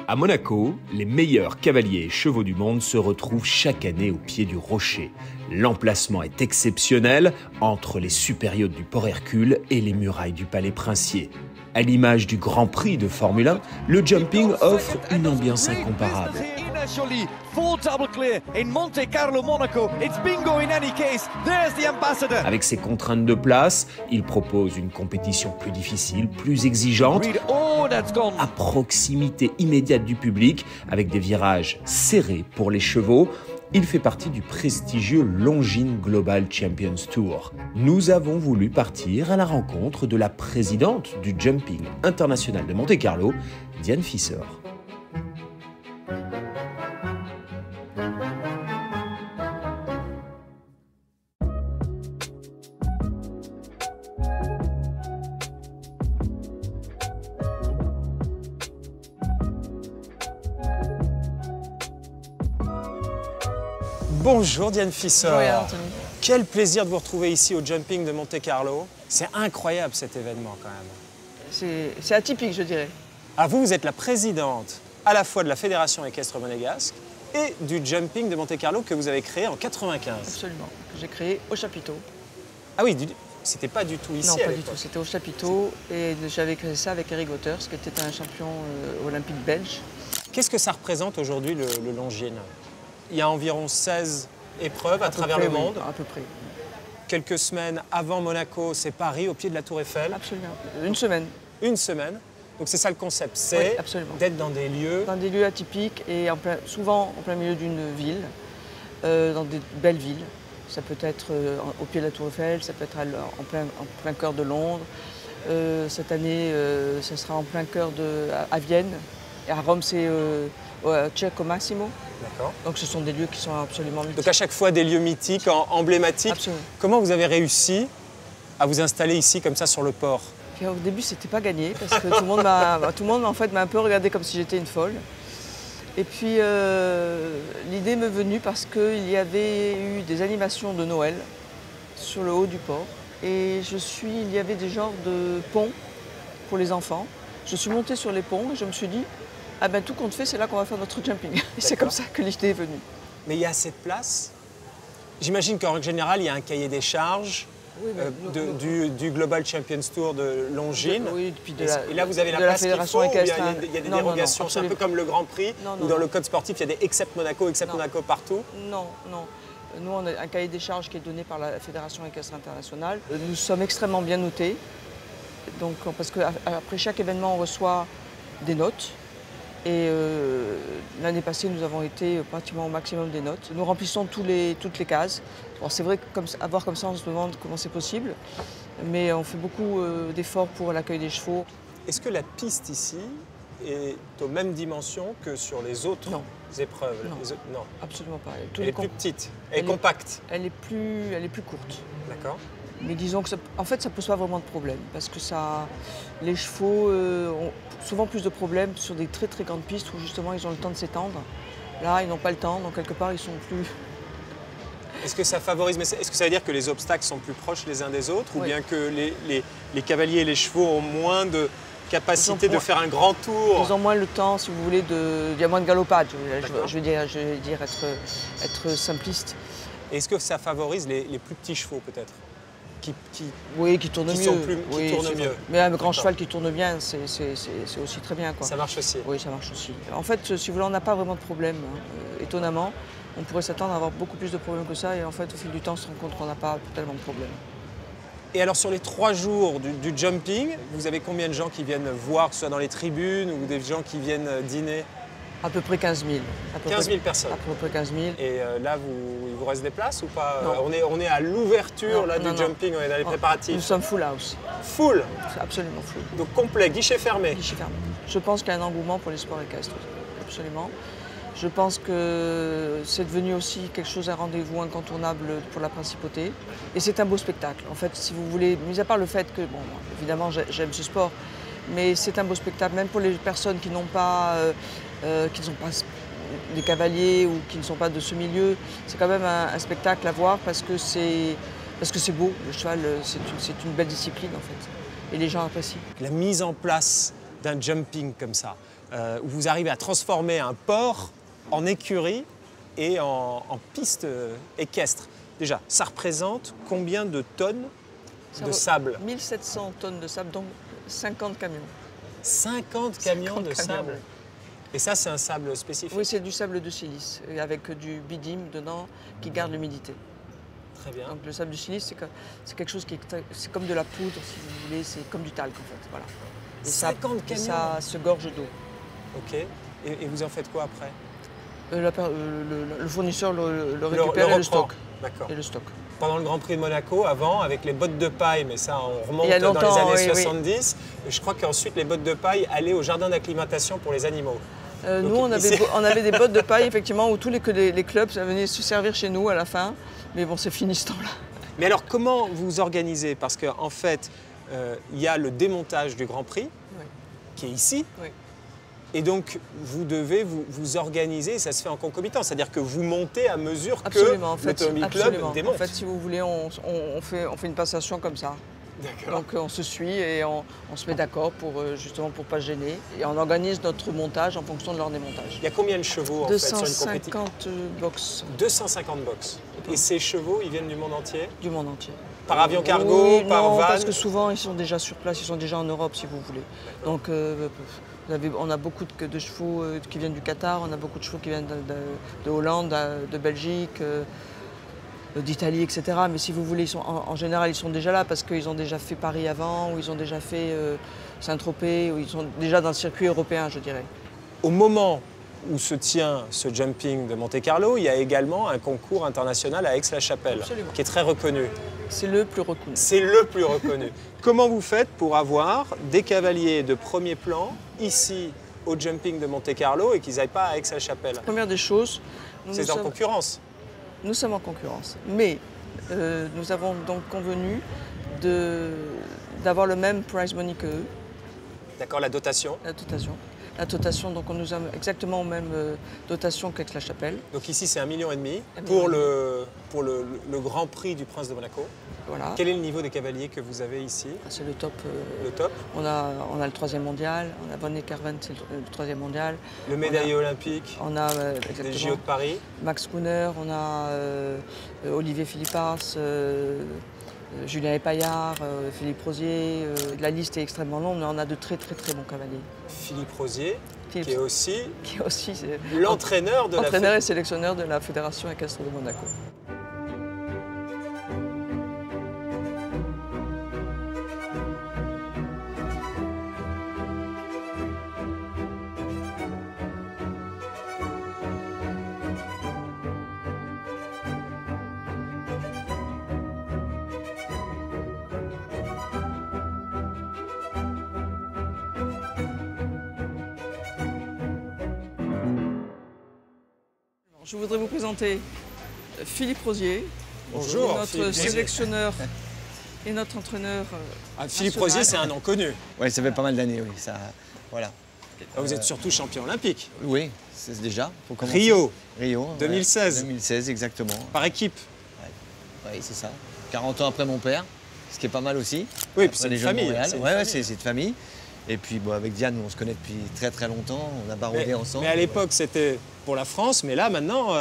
À Monaco, les meilleurs cavaliers et chevaux du monde se retrouvent chaque année au pied du rocher. L'emplacement est exceptionnel entre les supériotes du Port Hercule et les murailles du Palais Princier. À l'image du Grand Prix de Formule 1, le jumping offre une ambiance incomparable. Avec ses contraintes de place, il propose une compétition plus difficile, plus exigeante, à proximité immédiate du public, avec des virages serrés pour les chevaux. Il fait partie du prestigieux Longines Global Champions Tour. Nous avons voulu partir à la rencontre de la présidente du Jumping International de Monte-Carlo, Diane Fisser. Bonjour Diane Fisser. Oui, Anthony. Quel plaisir de vous retrouver ici au Jumping de Monte-Carlo. C'est incroyable cet événement quand même. C'est atypique, je dirais. Ah, vous êtes la présidente à la fois de la Fédération équestre monégasque et du Jumping de Monte-Carlo que vous avez créé en 95. Absolument, que j'ai créé au chapiteau. Ah oui, c'était pas du tout ici. Non, à pas du tout, c'était au chapiteau et j'avais créé ça avec Eric Waters, qui était un champion olympique belge. Qu'est-ce que ça représente aujourd'hui le Longines? Il y a environ 16 épreuves à travers le monde. Oui, à peu près. Quelques semaines avant Monaco, c'est Paris, au pied de la Tour Eiffel. Absolument. Une semaine. Une semaine. Donc c'est ça le concept, c'est d'être dans des lieux... Dans des lieux atypiques et souvent en plein milieu d'une ville, dans des belles villes. Ça peut être au pied de la Tour Eiffel, ça peut être en plein cœur de Londres. Cette année, ça sera en plein cœur à Vienne. Et à Rome, c'est au Circo Massimo. D'accord. Donc ce sont des lieux qui sont absolument mythiques. Donc à chaque fois des lieux mythiques, emblématiques. Absolument. Comment vous avez réussi à vous installer ici comme ça sur le port? Puis, au début, c'était pas gagné parce que tout le monde en fait m'a un peu regardé comme si j'étais une folle. Et puis l'idée m'est venue parce qu'il y avait eu des animations de Noël sur le haut du port et il y avait des genres de ponts pour les enfants. Je suis montée sur les ponts et je me suis dit ah ben tout compte fait, c'est là qu'on va faire notre jumping. Et c'est comme ça que l'idée est venue. Mais il y a assez de place. J'imagine qu'en règle générale, il y a un cahier des charges du Global Champions Tour de Longines. Oui, puis et là, vous avez la place qu'il faut, il y a des dérogations. C'est un peu comme le Grand Prix, où dans le code sportif, il y a des except Monaco partout. Non, non. Nous, on a un cahier des charges qui est donné par la Fédération équestre internationale. Nous sommes extrêmement bien notés. Donc, parce qu'après chaque événement, on reçoit des notes. Et l'année passée, nous avons été pratiquement au maximum des notes. Nous remplissons toutes les cases. C'est vrai qu'avoir comme ça, on se demande comment c'est possible. Mais on fait beaucoup d'efforts pour l'accueil des chevaux. Est-ce que la piste ici est aux mêmes dimensions que sur les autres épreuves? Non, absolument pas. Elle est plus petite, elle est compacte. Elle est plus courte. D'accord. Mais disons que en fait, ça ne pose pas vraiment de problème parce que les chevaux ont souvent plus de problèmes sur des très très grandes pistes où justement ils ont le temps de s'étendre. Là, ils n'ont pas le temps, donc quelque part ils sont plus... Est-ce que ça favorise, mais est-ce que ça veut dire que les obstacles sont plus proches les uns des autres ou bien que les cavaliers et les chevaux ont moins de capacité de faire un grand tour? Ils ont moins le temps, si vous voulez, il y a moins de galopade, je veux dire être simpliste. Est-ce que ça favorise les plus petits chevaux peut-être? Qui tournent mieux. Mais un grand cheval qui tourne bien, c'est aussi très bien. Quoi. Ça marche aussi? Oui, ça marche aussi. En fait, si vous voulez, on n'a pas vraiment de problème. Étonnamment, on pourrait s'attendre à avoir beaucoup plus de problèmes que ça. Et en fait, au fil du temps, on se rend compte qu'on n'a pas tellement de problèmes. Et alors, sur les 3 jours du jumping, vous avez combien de gens qui viennent voir, que ce soit dans les tribunes ou des gens qui viennent dîner? À peu près 15 000. 15 000 personnes? À peu près 15 000. Et là, il vous reste des places ou pas? Non. On est à l'ouverture du jumping, on est dans les préparatifs. Nous sommes full house. Full? Absolument full. Donc complet, guichet fermé? Guichet fermé. Je pense qu'il y a un engouement pour les sports équestres, absolument. Je pense que c'est devenu aussi quelque chose, un rendez-vous incontournable pour la principauté. Et c'est un beau spectacle. En fait, si vous voulez, mis à part le fait que, bon, évidemment, j'aime ce sport, mais c'est un beau spectacle, même pour les personnes qui n'ont pas des cavaliers ou qui ne sont pas de ce milieu. C'est quand même un spectacle à voir parce que c'est beau. Le cheval, c'est une belle discipline, en fait. Et les gens apprécient. La mise en place d'un jumping comme ça, où vous arrivez à transformer un port en écurie et en piste équestre. Déjà, ça représente combien de tonnes de sable? 1700 tonnes de sable, donc 50 camions. 50 camions de sable. Ouais. Et ça, c'est un sable spécifique? Oui, c'est du sable de silice, avec du bidim dedans qui garde l'humidité. Très bien. Donc le sable de silice, c'est quelque chose qui est, c'est comme de la poudre, si vous voulez, c'est comme du talc en fait. Voilà. Et 50 camions. Ça se gorge d'eau. Ok. Et vous en faites quoi après? Le fournisseur le récupère et le stocke. D'accord. Et le stock. Pendant le Grand Prix de Monaco, avant, avec les bottes de paille, mais ça, on remonte dans les années 70, oui. Je crois qu'ensuite, les bottes de paille allaient au jardin d'acclimatation pour les animaux. Nous, on avait des bottes de paille, effectivement, où tous les clubs venaient se servir chez nous à la fin. Mais bon, c'est fini ce temps-là. Mais alors, comment vous organisez? Parce qu'en fait, il y a le démontage du Grand Prix, oui, qui est ici. Oui. Et donc, vous devez vous organiser, et ça se fait en concomitant. C'est-à-dire que vous montez à mesure absolument, que l'Automobile Club démonte. En fait, si vous voulez, on fait une passation comme ça. Donc on se suit et on se met d'accord justement pour ne pas gêner. Et on organise notre montage en fonction de leur démontage. Il y a combien de chevaux en fait, sur une compétition? 250 box. 250 box. Et ces chevaux, ils viennent du monde entier? Du monde entier. Par avion cargo, oui, par non, van? Parce que souvent, ils sont déjà sur place, ils sont déjà en Europe, si vous voulez. Donc on a beaucoup de chevaux qui viennent du Qatar, on a beaucoup de chevaux qui viennent de Hollande, de Belgique, d'Italie, etc. Mais si vous voulez, en général, ils sont déjà là parce qu'ils ont déjà fait Paris avant, ou ils ont déjà fait Saint-Tropez, ou ils sont déjà dans le circuit européen, je dirais. Au moment où se tient ce jumping de Monte-Carlo, il y a également un concours international à Aix-la-Chapelle, qui est très reconnu. C'est le plus reconnu. C'est le plus reconnu. Comment vous faites pour avoir des cavaliers de premier plan ici au jumping de Monte-Carlo et qu'ils n'aillent pas à Aix-la-Chapelle? La première des choses, c'est en concurrence. Nous sommes en concurrence, mais nous avons donc convenu d'avoir le même prize money qu'eux. D'accord, la dotation? La dotation, donc nous avons exactement la même dotation qu'Aix-la-Chapelle. Donc ici, c'est 1,5 million pour le Grand Prix du Prince de Monaco. Voilà. Quel est le niveau des cavaliers que vous avez ici? C'est le top. Le top. On a le 3e mondial, on a Von Ekerven, c'est le 3e mondial. Le médaillé olympique. On a des JO de Paris. Max Spooner, on a Olivier Philippas, Julien Epaillard, Philippe Rosier. La liste est extrêmement longue, mais on a de très bons cavaliers. Philippe Rosier, qui est aussi l'entraîneur et sélectionneur de la Fédération équestre de Monaco. Je voudrais vous présenter Philippe Rosier, bonjour, notre sélectionneur et notre entraîneur. Philippe Rosier, c'est un nom connu. Oui, ça fait pas mal d'années, oui. Ça, voilà. Vous êtes surtout champion olympique. Oui, c'est déjà. Faut commencer. Rio 2016. Ouais, 2016, exactement. Par équipe. Oui, c'est ça. 40 ans après mon père, ce qui est pas mal aussi. Oui, puis c'est une famille. Oui, c'est de famille. Et puis bon, avec Diane, on se connaît depuis très longtemps, on a baroudé ensemble. Mais à l'époque, c'était pour la France, mais là, maintenant...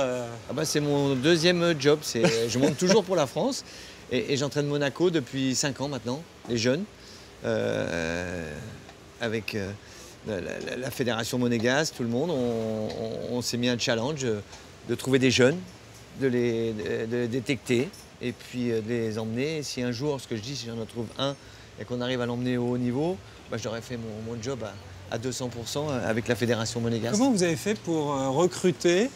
c'est mon deuxième job, je monte toujours pour la France. Et j'entraîne Monaco depuis 5 ans maintenant, les jeunes, avec la fédération monégasque, tout le monde. On s'est mis un challenge de trouver des jeunes, de les détecter et puis de les emmener. Et si un jour, ce que je dis, si j'en trouve un et qu'on arrive à l'emmener au haut niveau, j'aurais fait mon job à 200% avec la fédération monégasque. Comment vous avez fait pour recruter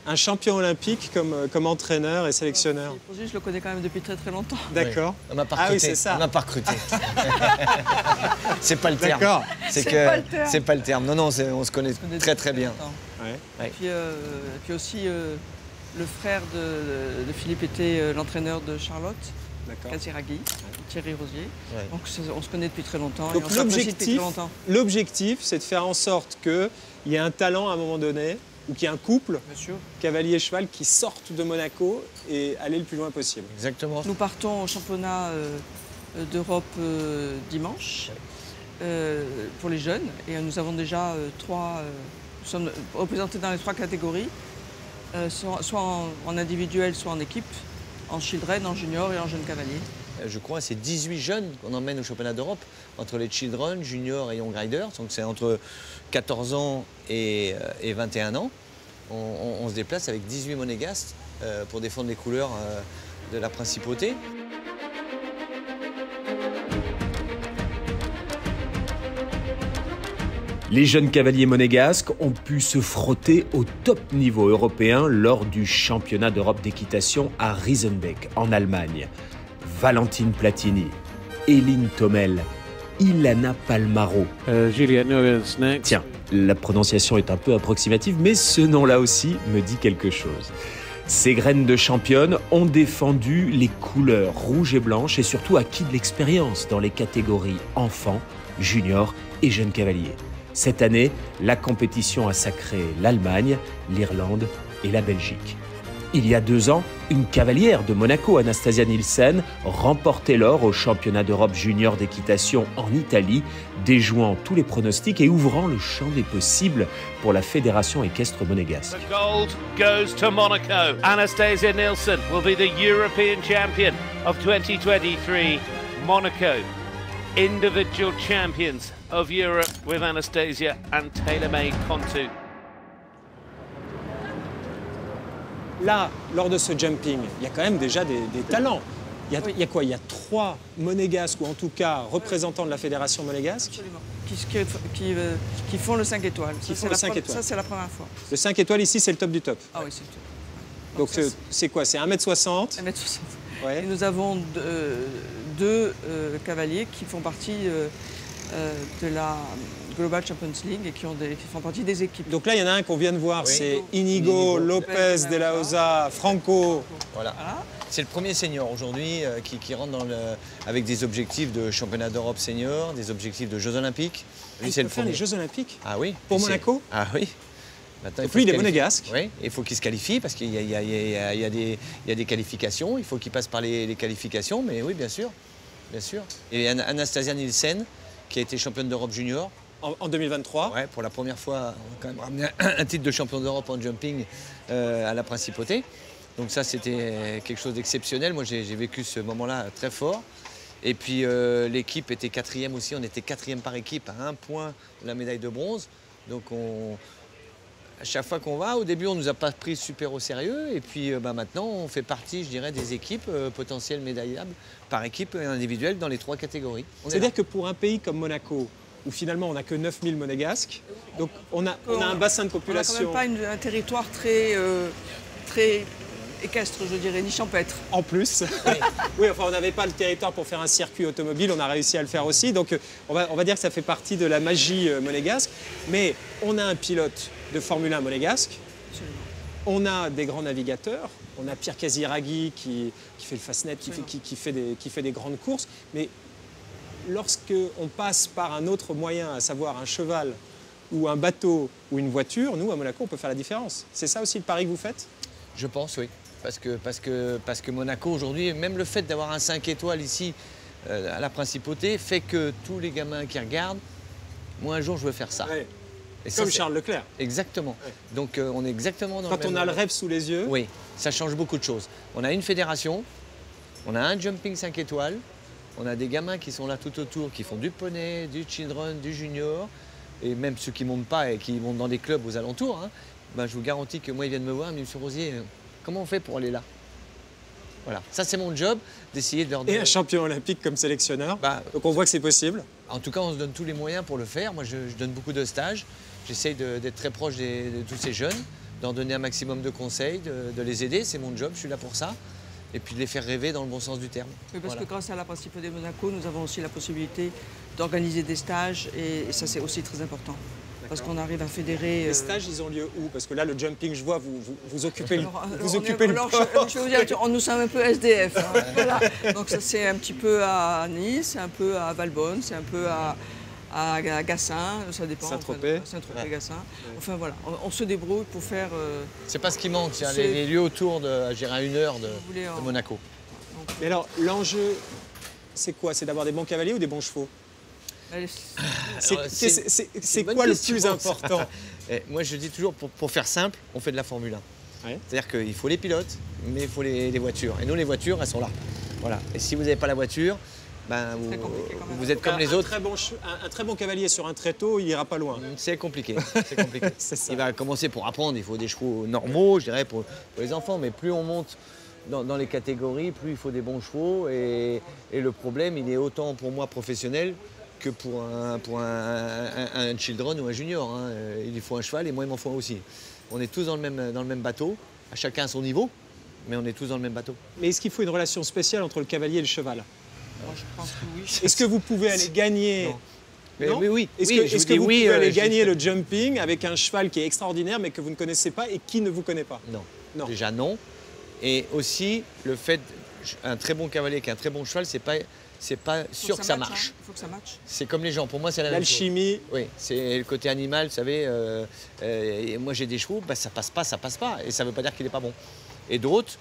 un champion olympique comme entraîneur et sélectionneur? Je le connais quand même depuis très longtemps. D'accord. Oui. On m'a pas recruté. Ah oui, c'est ça. On m'a pas recruté. C'est pas le terme. D'accord. C'est pas le terme. Non, on se connaît très bien. Ouais. Puis aussi, le frère de Philippe était l'entraîneur de Charlotte, Casiraghi, Thierry Rosier. Ouais. Donc on se connaît depuis très longtemps. Donc l'objectif, c'est de faire en sorte qu'il y ait un talent à un moment donné, ou qu'il y ait un couple, cavalier et cheval, qui sortent de Monaco et aller le plus loin possible. Exactement. Nous partons au championnat d'Europe dimanche. pour les jeunes. Et nous avons déjà nous sommes représentés dans les 3 catégories, soit en individuel, soit en équipe, en children, en junior et en jeune cavalier. Je crois que c'est 18 jeunes qu'on emmène au championnat d'Europe, entre les children, juniors et young riders. Donc c'est entre 14 ans et 21 ans. On se déplace avec 18 monégasques pour défendre les couleurs de la principauté. Les jeunes cavaliers monégasques ont pu se frotter au top niveau européen lors du championnat d'Europe d'équitation à Riesenbeck, en Allemagne. Valentine Platini, Eline Tommel, Ilana Palmaro. Tiens, la prononciation est un peu approximative, mais ce nom-là aussi me dit quelque chose. Ces graines de championnes ont défendu les couleurs rouges et blanches et surtout acquis de l'expérience dans les catégories enfants, juniors et jeunes cavaliers. Cette année, la compétition a sacré l'Allemagne, l'Irlande et la Belgique. Il y a 2 ans, une cavalière de Monaco, Anastasia Nielsen, remportait l'or au championnat d'Europe junior d'équitation en Italie, déjouant tous les pronostics et ouvrant le champ des possibles pour la fédération équestre monégasque. The gold goes to Monaco. Anastasia Nielsen will be the European champion of 2023. Monaco, individual champions of Europe with Anastasia and TaylorMade Contu. Là, lors de ce jumping, il y a quand même déjà des talents. Il y a quoi? Il y a 3 monégasques, ou en tout cas représentants de la fédération monégasque. Absolument. Qui font le 5 étoiles. Qui font le 5 étoiles. Ça, c'est la première fois. Le 5 étoiles ici, c'est le top du top. Ah oui, c'est le top. Donc c'est quoi? C'est 1m60. 1m60. Ouais. Et nous avons 2 cavaliers qui font partie de la Global Champions League et qui font partie des équipes. Donc là, il y en a un qu'on vient de voir, oui. c'est Inigo Lopez de la Osa, Franco. Voilà. C'est le premier senior aujourd'hui qui rentre avec des objectifs de championnat d'Europe senior, des objectifs de Jeux Olympiques. Lui, c'est le premier. Les Jeux Olympiques? Ah oui. Pour Monaco? Ah oui. Maintenant, il est monégasque. Oui, il faut qu'il se qualifie parce qu'il y a des qualifications. Il faut qu'il passe par les qualifications, mais oui, bien sûr. Bien sûr. Et Anastasia Nielsen, qui a été championne d'Europe junior. En 2023. Ouais, pour la première fois, on a quand même ramené un titre de champion d'Europe en jumping à la principauté. Donc ça, c'était quelque chose d'exceptionnel. Moi, j'ai vécu ce moment-là très fort. Et puis, l'équipe était 4e aussi. On était 4e par équipe, à 1 point de la médaille de bronze. Donc, à chaque fois qu'on va, au début, on ne nous a pas pris super au sérieux. Et puis, maintenant, on fait partie, je dirais, des équipes potentielles médaillables par équipe et individuelle dans les 3 catégories. C'est-à-dire que pour un pays comme Monaco, où finalement on n'a que 9000 monégasques, donc on a un bassin de population. On n'a quand même pas un territoire très équestre, je dirais, ni champêtre. En plus. Oui. Oui, enfin on n'avait pas le territoire pour faire un circuit automobile, on a réussi à le faire aussi. Donc on va dire que ça fait partie de la magie monégasque. Mais on a un pilote de Formule 1 monégasque. Absolument. On a des grands navigateurs. On a Pierre Casiraghi qui fait le Fastnet, qui fait des grandes courses. Mais lorsqu'on passe par un autre moyen, à savoir un cheval ou un bateau ou une voiture, nous, à Monaco, on peut faire la différence. C'est ça aussi le pari que vous faites? Je pense, oui. Parce que Monaco, aujourd'hui, même le fait d'avoir un 5 étoiles ici, à la principauté, fait que tous les gamins qui regardent, moi, un jour, je veux faire ça. Ouais. Et comme ça, Charles Leclerc. Exactement. Ouais. Donc, on est exactement dans Quand on a le rêve sous les yeux. Oui, ça change beaucoup de choses. On a une fédération, on a un jumping 5 étoiles, on a des gamins qui sont là tout autour, qui font du poney, du children, du junior, et même ceux qui ne montent pas et qui montent dans des clubs aux alentours, hein, ben je vous garantis que moi, ils viennent me voir, mais M. Rosier, comment on fait pour aller là? Voilà, ça c'est mon job, d'essayer de leur donner... Et un champion olympique comme sélectionneur, donc on voit que c'est possible. En tout cas, on se donne tous les moyens pour le faire. Moi, je donne beaucoup de stages, j'essaye d'être très proche de tous ces jeunes, d'en donner un maximum de conseils, de les aider, c'est mon job, je suis là pour ça. Et puis de les faire rêver dans le bon sens du terme. Oui, parce que grâce à la Principauté de Monaco, nous avons aussi la possibilité d'organiser des stages et ça c'est aussi très important. Parce qu'on arrive à fédérer... Les stages, ils ont lieu où? Parce que là, le jumping, je vois, vous occupez le je vais vous dire, nous sommes un peu SDF. Hein, voilà. Donc ça c'est un petit peu à Nice, un peu à Valbonne, c'est un peu à Gassin, ça dépend. Saint-Tropez. Saint-Tropez, Gassin. Enfin voilà, on se débrouille pour faire... c'est pas ce qui manque, c'est les lieux autour de, à 1 heure de Monaco. Mais alors, l'enjeu, c'est quoi? C'est d'avoir des bons cavaliers ou des bons chevaux? C'est quoi le plus important? Moi, je dis toujours, pour faire simple, on fait de la Formule 1. Ouais. C'est-à-dire qu'il faut les pilotes, mais il faut les voitures. Et nous, les voitures, elles sont là. Voilà. Et si vous n'avez pas la voiture, ben, vous êtes comme les autres. Un très bon cavalier sur un tréteau, il n'ira pas loin. C'est compliqué. Ça. Il va commencer pour apprendre. Il faut des chevaux normaux, je dirais, pour les enfants. Mais plus on monte dans les catégories, plus il faut des bons chevaux. Et le problème, il est autant pour moi professionnel que pour un children ou un junior. Hein. Il lui faut un cheval et moi, il m'en faut un aussi. On est tous dans le même bateau, à chacun à son niveau, mais on est tous dans le même bateau. Mais est-ce qu'il faut une relation spéciale entre le cavalier et le cheval? Moi, je pense que oui. Est-ce que vous pouvez aller gagner? Non. Mais oui. Est-ce que vous pouvez aller gagner le jumping avec un cheval qui est extraordinaire mais que vous ne connaissez pas et qui ne vous connaît pas? Non. Déjà non. Et aussi, le fait, un très bon cavalier avec un très bon cheval, c'est pas sûr que ça marche. Il faut que ça matche. C'est comme les gens, pour moi c'est la même chose. L'alchimie. Oui, c'est le côté animal, vous savez. Moi j'ai des chevaux, ça passe pas. Et ça veut pas dire qu'il est pas bon. Et d'autres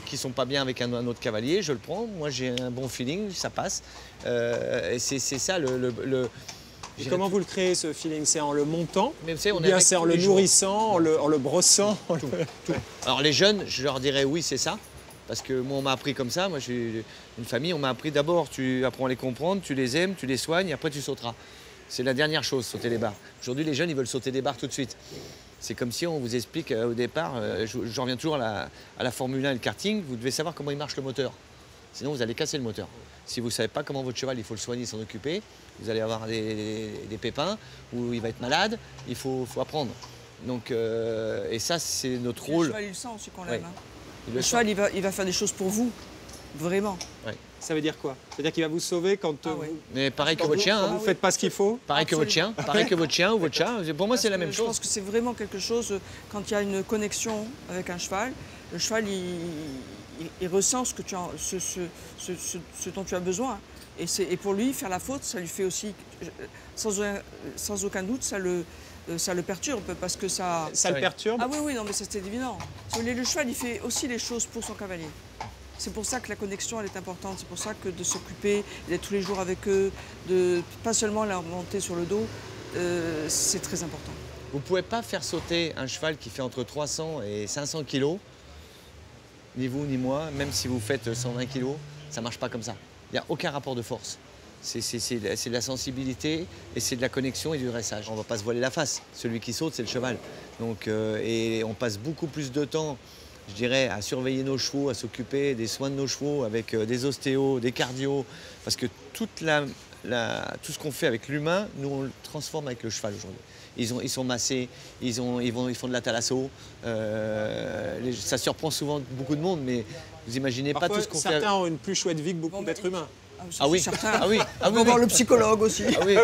qui sont pas bien avec un autre cavalier, je le prends. Moi j'ai un bon feeling, ça passe. Et c'est ça Et comment vous le créez ce feeling? C'est en le montant? Mais vous savez, ou bien c'est en le nourrissant, en le brossant? Tout. Alors les jeunes, je leur dirais oui, c'est ça. Parce que moi, on m'a appris comme ça. Moi, j'ai une famille, on m'a appris d'abord, tu apprends à les comprendre, tu les aimes, tu les soignes, et après tu sauteras. C'est la dernière chose, sauter les barres. Aujourd'hui, les jeunes, ils veulent sauter des barres tout de suite. C'est comme si on vous explique au départ, je reviens toujours à la Formule 1 et le karting, vous devez savoir comment il marche le moteur. Sinon, vous allez casser le moteur. Si vous ne savez pas comment votre cheval, il faut le soigner, s'en occuper, vous allez avoir des pépins, ou il va être malade, il faut apprendre. Donc, et ça, c'est notre rôle. Le cheval, il le sent aussi qu'on l'aime. Ouais. Le cheval, il va faire des choses pour vous, vraiment. Ouais. Ça veut dire quoi? C'est-à-dire qu'il va vous sauver quand Mais pareil que votre chien. vous ne faites pas ce qu'il faut? Pareil que votre chien, pareil que votre chien ou votre chat. Pour moi, c'est la même chose. Je pense que c'est vraiment quelque chose, quand il y a une connexion avec un cheval, le cheval, il ressent ce dont tu as besoin. Et pour lui, faire la faute, ça lui fait aussi, sans aucun doute, ça le perturbe parce que ça... Ça le perturbe? Ah oui, non, mais c'est évident. Le cheval, il fait aussi les choses pour son cavalier. C'est pour ça que la connexion, elle est importante. C'est pour ça que de s'occuper, d'être tous les jours avec eux, de pas seulement la monter sur le dos, c'est très important. Vous ne pouvez pas faire sauter un cheval qui fait entre 300 et 500 kilos, ni vous ni moi, même si vous faites 120 kilos, ça ne marche pas comme ça. Il n'y a aucun rapport de force. C'est de la sensibilité et c'est de la connexion et du dressage. On ne va pas se voiler la face. Celui qui saute, c'est le cheval. Donc, et on passe beaucoup plus de temps, je dirais, à surveiller nos chevaux, à s'occuper des soins de nos chevaux avec des ostéos, des cardios. Parce que tout ce qu'on fait avec l'humain, nous, on le transforme avec le cheval aujourd'hui. Ils sont massés, ils font de la thalasso. Ça surprend souvent beaucoup de monde, mais vous imaginez parfois, pas tout ce qu'on fait. Certains ont une plus chouette vie que beaucoup d'êtres humains. Ah oui, On va voir le psychologue aussi. Ah oui.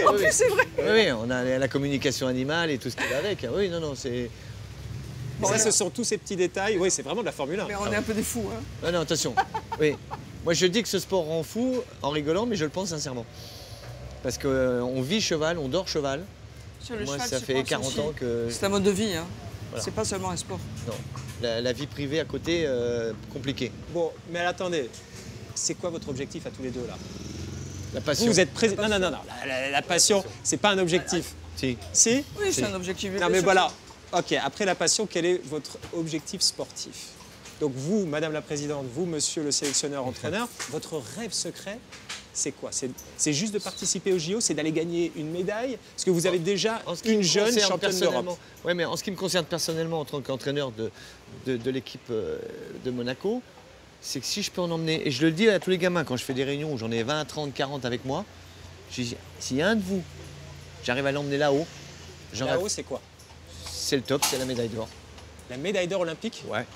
En plus, c'est vrai. Oui, on a la communication animale et tout ce qui va avec. Oui, non, c'est... Bon, ça, ce sont tous ces petits détails. Oui, c'est vraiment de la Formule 1. Mais on est un peu des fous. Hein. Non, attention. Oui. Moi, je dis que ce sport rend fou en rigolant, mais je le pense sincèrement. Parce qu'on vit cheval, on dort cheval. Moi, ça fait 40 ans que... C'est un mode de vie. Hein. Voilà. C'est pas seulement un sport. Non. La vie privée à côté, compliquée. Bon, mais attendez. C'est quoi votre objectif à tous les deux, là? La passion. Vous êtes président. Non. La passion, c'est pas un objectif. Si. Si? Oui, c'est un objectif. Non, mais voilà. OK, après la passion, quel est votre objectif sportif? Donc vous, Madame la Présidente, vous, Monsieur le sélectionneur-entraîneur, votre rêve secret, c'est quoi? C'est juste de participer au JO? C'est d'aller gagner une médaille? Parce que vous avez déjà une jeune championne d'Europe. Oui, mais en ce qui me concerne personnellement, en tant qu'entraîneur de l'équipe de Monaco, c'est que si je peux en emmener, et je le dis à tous les gamins quand je fais des réunions où j'en ai 20, 30, 40 avec moi, je dis, s'il y a un de vous, j'arrive à l'emmener là-haut. Là-haut, c'est quoi? C'est le top, c'est la médaille d'or. La médaille d'or olympique? Ouais.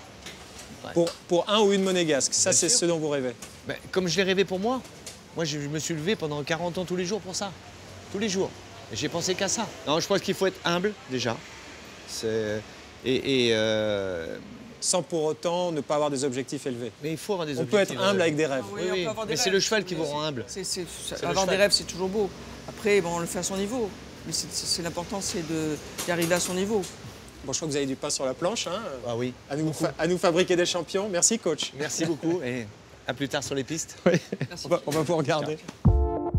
Pour un ou une monégasque, ça c'est ce dont vous rêvez? Ben, comme je l'ai rêvé pour moi. Moi, je me suis levé pendant 40 ans tous les jours pour ça. Tous les jours. Et j'ai pensé qu'à ça. Non, je pense qu'il faut être humble, déjà. Sans pour autant ne pas avoir des objectifs élevés. Mais il faut avoir des objectifs. On peut être humble avec des rêves. Oui. Mais c'est le cheval qui vous rend humble. Avoir des rêves, c'est toujours beau. Après, on le fait à son niveau. Mais l'important, c'est d'y arriver à son niveau. Bon, je crois que vous avez du pain sur la planche. Hein, ah oui. À nous fabriquer des champions. Merci, coach. Merci beaucoup. Et à plus tard sur les pistes. Oui. On va vous regarder. Ciao.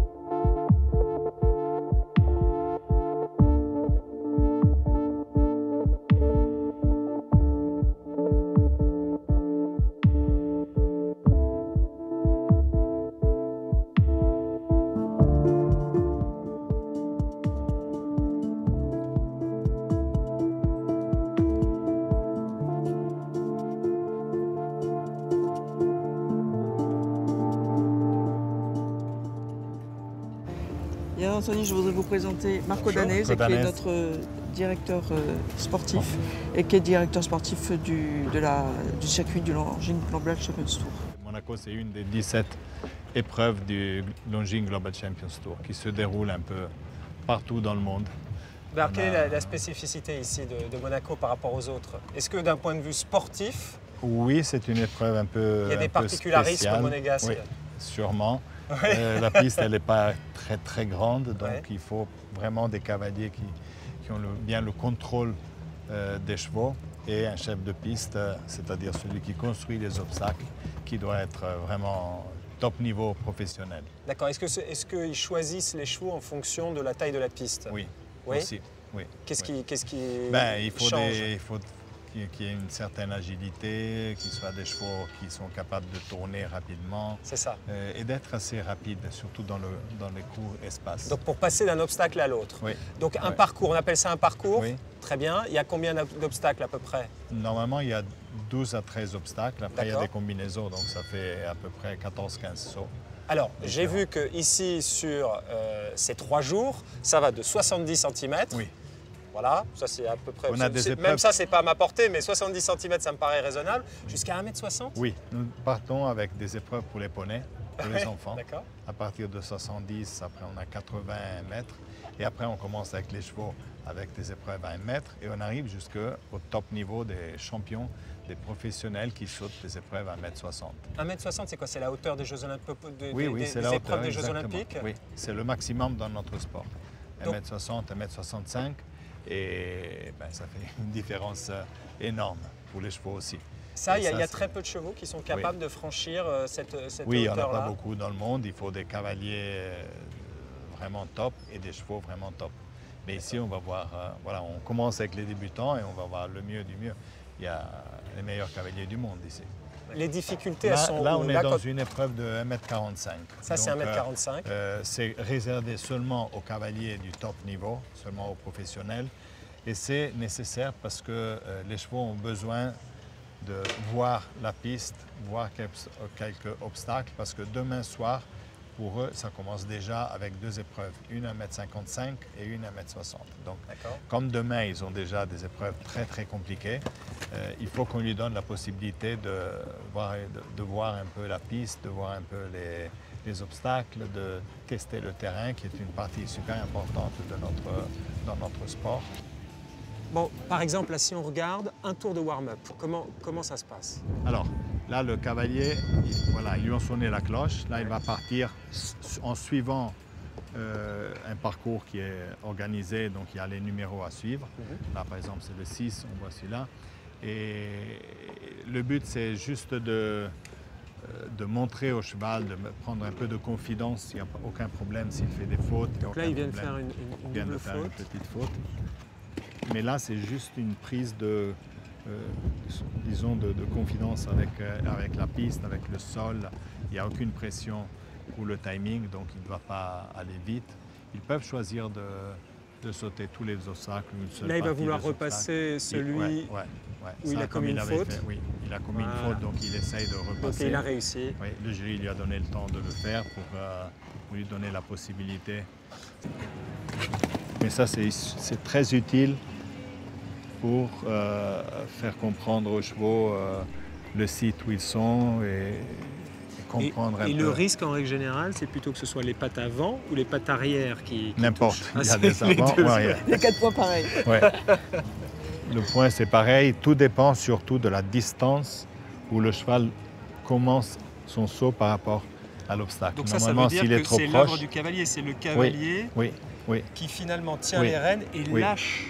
Anthony, je voudrais vous présenter Marco Danese, qui est notre directeur sportif et qui est directeur sportif du circuit du Longines Global Champions Tour. Monaco, c'est une des 17 épreuves du Longines Global Champions Tour qui se déroule un peu partout dans le monde. Alors, quelle est la spécificité ici de Monaco par rapport aux autres? Est-ce que d'un point de vue sportif, oui, c'est une épreuve un peu il y a des particularismes monégasques? Oui, sûrement. Oui. La piste, elle n'est pas très grande, donc il faut vraiment des cavaliers qui ont bien le contrôle des chevaux et un chef de piste, c'est-à-dire celui qui construit les obstacles, qui doit être vraiment top niveau professionnel. D'accord. Est-ce qu'ils choisissent les chevaux en fonction de la taille de la piste? Oui, oui? Aussi. Oui. Qu'est-ce qui il faut qu'il y ait une certaine agilité, qu'ils soient des chevaux qui sont capables de tourner rapidement. C'est ça. Et d'être assez rapide, surtout dans les courts espaces. Donc pour passer d'un obstacle à l'autre. Oui. Donc un parcours, on appelle ça un parcours. Oui. Très bien. Il y a combien d'obstacles à peu près? Normalement, il y a 12 à 13 obstacles. Après, il y a des combinaisons, donc ça fait à peu près 14-15 sauts. Alors, j'ai vu qu'ici, sur ces 3 jours, ça va de 70 cm. Oui. Voilà, ça c'est à peu près. On a des épreuves. Même ça, c'est pas à ma portée, mais 70 cm, ça me paraît raisonnable. Jusqu'à 1,60 m? Oui, nous partons avec des épreuves pour les poneys, pour les enfants. D'accord. À partir de 70, après on a 80 mètres. Et après, on commence avec les chevaux, avec des épreuves à 1 mètre. Et on arrive jusqu'au top niveau des champions, des professionnels qui sautent des épreuves à 1,60 m. 1,60 m, c'est quoi? C'est la hauteur des Jeux Olympiques? Oui, c'est la des hauteur, épreuves des Jeux exactement. Olympiques? Oui, c'est le maximum dans notre sport. 1,60 m, 1,65 m. Et ça fait une différence énorme pour les chevaux aussi. Ça, il y a très peu de chevaux qui sont capables de franchir cette hauteur-là. Oui, il n'y en a pas beaucoup dans le monde. Il faut des cavaliers vraiment top et des chevaux vraiment top. Mais ici, on va voir, voilà, on commence avec les débutants et on va voir le mieux du mieux. Il y a les meilleurs cavaliers du monde ici. Les difficultés, elles sont là, on est dans une épreuve de 1,45 m. Ça, c'est 1,45 m. C'est réservé seulement aux cavaliers du top niveau, seulement aux professionnels. Et c'est nécessaire parce que les chevaux ont besoin de voir la piste, voir quelques obstacles, parce que demain soir, pour eux, ça commence déjà avec 2 épreuves, une à 1,55 m et une à 1,60 m. Donc, comme demain, ils ont déjà des épreuves très compliquées, il faut qu'on lui donne la possibilité de voir un peu la piste, de voir un peu les obstacles, de tester le terrain, qui est une partie super importante dans notre sport. Bon, par exemple, là, si on regarde un tour de warm-up, comment ça se passe? Alors, là, le cavalier, ils lui ont sonné la cloche. Là, il va partir en suivant un parcours qui est organisé, donc il y a les numéros à suivre. Là, par exemple, c'est le 6, on voit celui-là. Et le but, c'est juste de montrer au cheval, de prendre un peu de confiance, il n'y a aucun problème s'il fait des fautes. Donc là, il vient de faire une petite faute. Mais là, c'est juste une prise de confiance avec la piste, avec le sol. Il n'y a aucune pression pour le timing, donc il ne doit pas aller vite. Ils peuvent choisir de sauter tous les obstacles. Là, il va vouloir repasser celui où il a commis une faute. Oui, il a commis une faute, donc il essaye de repasser. Donc il a réussi. Oui, le jury lui a donné le temps de le faire pour lui donner la possibilité. Mais ça, c'est très utile pour faire comprendre aux chevaux le site où ils sont et comprendre un peu. Et le risque, en règle générale, c'est plutôt que ce soit les pattes avant ou les pattes arrière qui N'importe, il y a des avant ou arrière. Les 4 points pareils. Ouais. Le point, c'est pareil. Tout dépend surtout de la distance où le cheval commence son saut par rapport à l'obstacle. Donc ça veut dire que c'est l'œuvre du cavalier. C'est le cavalier qui finalement tient les rênes et lâche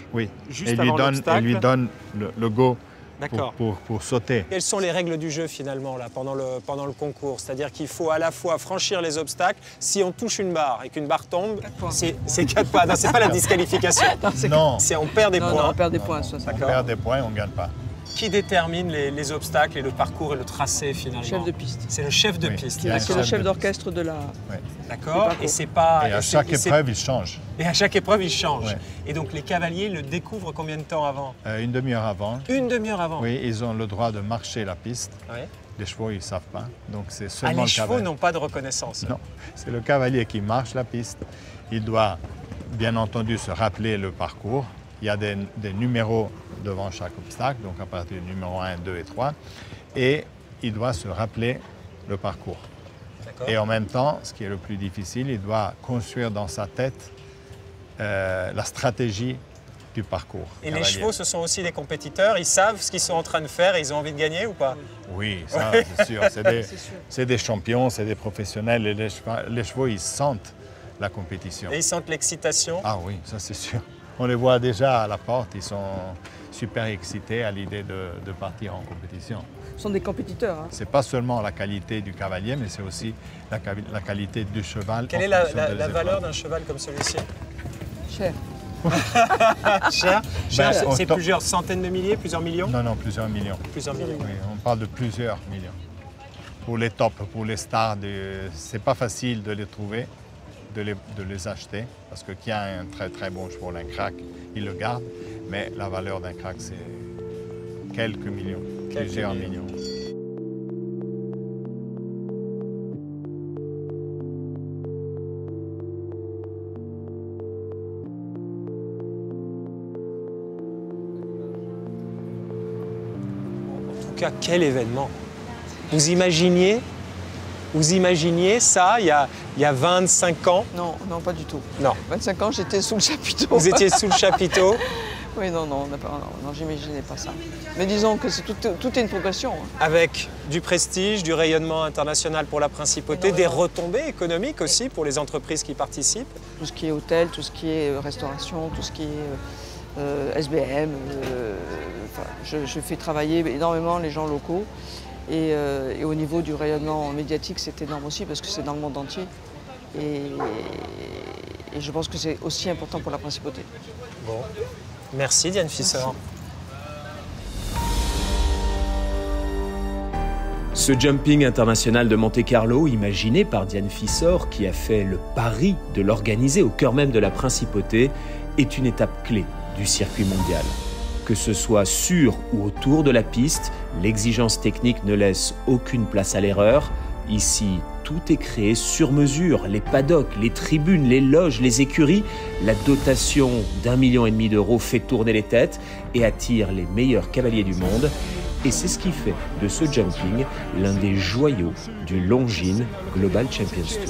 juste avant l'obstacle. Et lui donne le go D'accord. Pour sauter. Quelles sont les règles du jeu finalement là, pendant le concours? C'est-à-dire qu'il faut à la fois franchir les obstacles. Si on touche une barre et qu'une barre tombe, c'est 4 points. Non, c'est pas la disqualification. Non. On perd des points. Non, on perd des points. On perd des points, on ne gagne pas. Qui détermine les obstacles et le parcours et le tracé finalement? Chef de piste. C'est le chef de piste. C'est le chef d'orchestre de la... D'accord. Et c'est pas. Et à chaque épreuve, il change. Et à chaque épreuve, il change. Ouais. Et donc les cavaliers le découvrent combien de temps avant? Une demi-heure avant. Une demi-heure avant. Oui, ils ont le droit de marcher la piste. Ouais. Les chevaux, ils ne savent pas. Donc c'est seulement les le cavalier. chevaux n'ont pas de reconnaissance. Non, c'est le cavalier qui marche la piste. Il doit bien entendu se rappeler le parcours. Il y a des numéros devant chaque obstacle, donc à partir du numéro 1, 2 et 3. Et il doit se rappeler le parcours. Et en même temps, ce qui est le plus difficile, il doit construire dans sa tête la stratégie du parcours. Et les chevaux, ce sont aussi des compétiteurs, ils savent ce qu'ils sont en train de faire et ils ont envie de gagner ou pas? Oui, ça c'est sûr. C'est des champions, c'est des professionnels et les chevaux, ils sentent la compétition. Et ils sentent l'excitation? Ah oui, ça c'est sûr. On les voit déjà à la porte, ils sont super excités à l'idée de partir en compétition. Ce sont des compétiteurs. Hein. Ce n'est pas seulement la qualité du cavalier, mais c'est aussi la qualité du cheval. Quelle est la valeur d'un cheval comme celui-ci? Cher. Cher, c'est plusieurs centaines de milliers, plusieurs millions? Non, plusieurs millions. Plusieurs millions. Oui, on parle de plusieurs millions. Pour les tops, pour les stars, c'est pas facile de les trouver, de les acheter, parce que qui a un très très bon cheval, un crack, il le garde, mais la valeur d'un crack, c'est quelques millions, plusieurs millions. Quel événement! Vous imaginiez ça il y a 25 ans? Non, pas du tout. Non. 25 ans, j'étais sous le chapiteau. Vous étiez sous le chapiteau? Oui, non, j'imaginais pas ça. Mais disons que tout est une progression. Hein. Avec du prestige, du rayonnement international pour la principauté, des retombées économiques aussi pour les entreprises qui participent. Tout ce qui est hôtel, tout ce qui est restauration, tout ce qui est SBM. Je fais travailler énormément les gens locaux. Et au niveau du rayonnement médiatique, c'est énorme aussi parce que c'est dans le monde entier. Et je pense que c'est aussi important pour la principauté. Bon. Merci Diane Fissor. Ce jumping international de Monte-Carlo, imaginé par Diane Fissor, qui a fait le pari de l'organiser au cœur même de la principauté, est une étape clé du circuit mondial. Que ce soit sur ou autour de la piste, l'exigence technique ne laisse aucune place à l'erreur. Ici, tout est créé sur mesure. Les paddocks, les tribunes, les loges, les écuries. La dotation d'1,5 million d'euros fait tourner les têtes et attire les meilleurs cavaliers du monde. Et c'est ce qui fait de ce jumping l'un des joyaux du Longines Global Champions Tour.